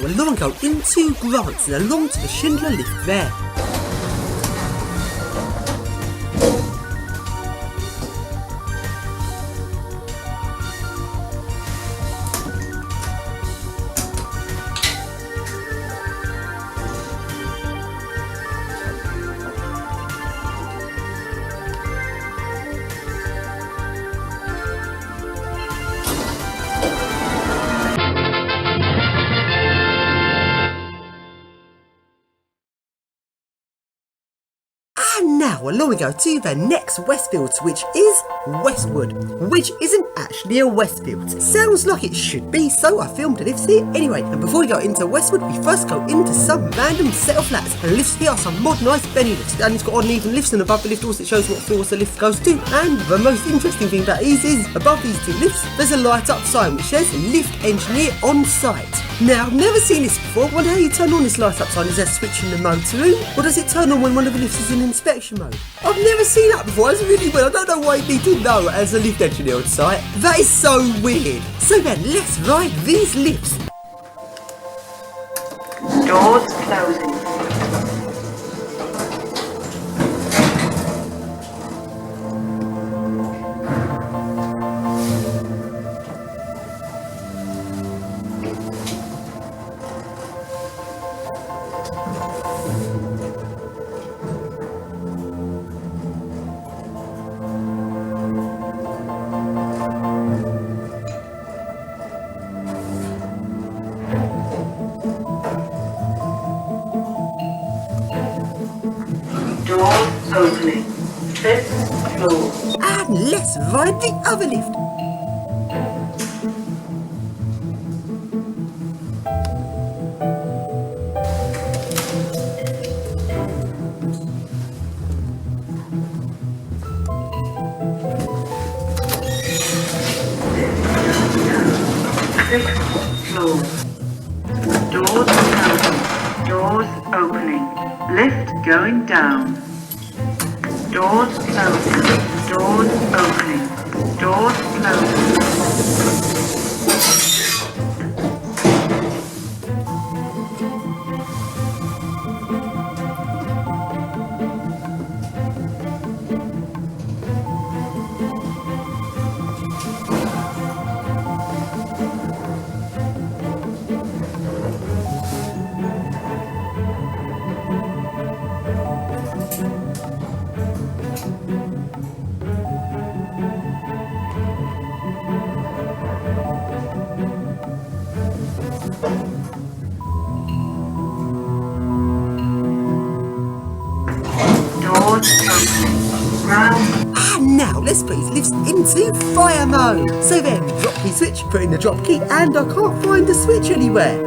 we're long go into Grants and along to the Schindler lift there. And now along we go to the next Westfields, which is Westwood, which isn't actually a Westfields. Sounds like it should be, so I filmed the lifts here anyway. And before we go into Westwood, we first go into some random set of flats. And the lifts here are some modernised Benny lifts, and it's got odd and even lifts, and above the lift also it shows what floors the lift goes to. And the most interesting thing about these is, above these two lifts, there's a light up sign which says lift engineer on site. Now, I've never seen this before. I wonder how you turn on this light up sign. Is there a switch in the motor room? Or does it turn on when one of the lifts is in inspection mode? I've never seen that before. That's really weird. I don't know why you need to know as a lift engineer on site. That is so weird. So then, let's ride these lifts. Doors closing. Doors opening. 5th floor. And let's ride the other lift. Floor. Doors closing. Doors opening. Lift going down. Doors closing. Doors opening. Doors closing. And now let's put these lifts into fire mode. So then, drop key switch, put in the drop key, and I can't find the switch anywhere.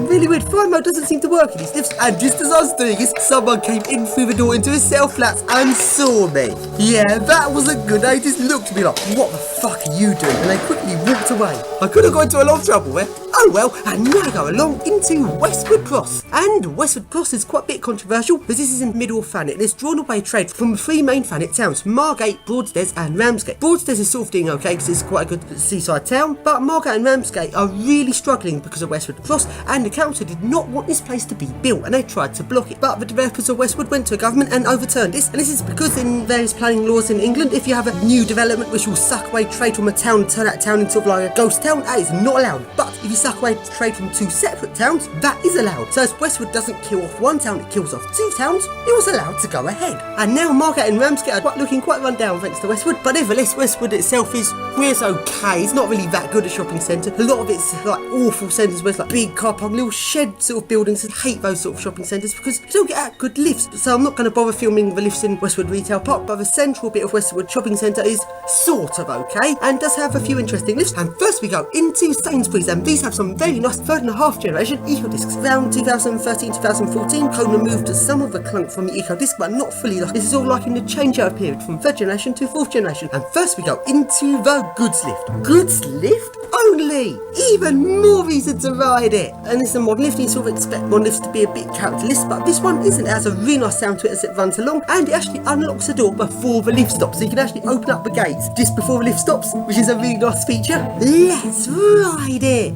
Really weird, fire mode doesn't seem to work in these lifts, and just as I was doing this, someone came in through the door into a set of flats and saw me. Yeah, that wasn't good. They just looked at me like, what the fuck are you doing? And they quickly walked away. I could have got into a lot of trouble there. Oh well, and now I go along into Westwood Cross. And Westwood Cross is quite a bit controversial because this is in the middle of Thanet and it's drawn away trade from three main Thanet towns, Margate, Broadstairs and Ramsgate. Broadstairs is sort of doing okay because it's quite a good seaside town, but Margate and Ramsgate are really struggling because of Westwood Cross, and the council did not want this place to be built and they tried to block it. But the developers of Westwood went to government and overturned this, and this is because in various planning laws in England, if you have a new development which will suck away trade from a town and turn that town into like a ghost town, that is not allowed. But if you suck away trade from two separate towns, that is allowed. So as Westwood doesn't kill off one town, it kills off two towns, it was allowed to go ahead. And now Margate and Ramsgate are looking quite run down thanks to Westwood, but nevertheless Westwood itself is okay. It's not really that good a shopping centre. A lot of it's like awful centres where it's like big car park, little shed sort of buildings. I hate those sort of shopping centres because you don't get out good lifts. So I'm not going to bother filming the lifts in Westwood Retail Park, but the central bit of Westwood Shopping Centre is sort of okay and does have a few interesting lifts. And first we go into Sainsbury's, and these have some very nice 3.5 generation eco discs. Around 2013-2014, Kona moved some of the clunk from the eco disc, but not fully. This is all like in the changeover period from 3rd generation to 4th generation. And first we go into the goods lift. Goods lift only! Even more reason to ride it! And it's a modern lift, and you sort of expect modern lifts to be a bit characteristic, but this one isn't. It has a really nice sound to it as it runs along, and it actually unlocks the door before the lift stops, so you can actually open up the gates just before the lift stops, which is a really nice feature. Let's ride it!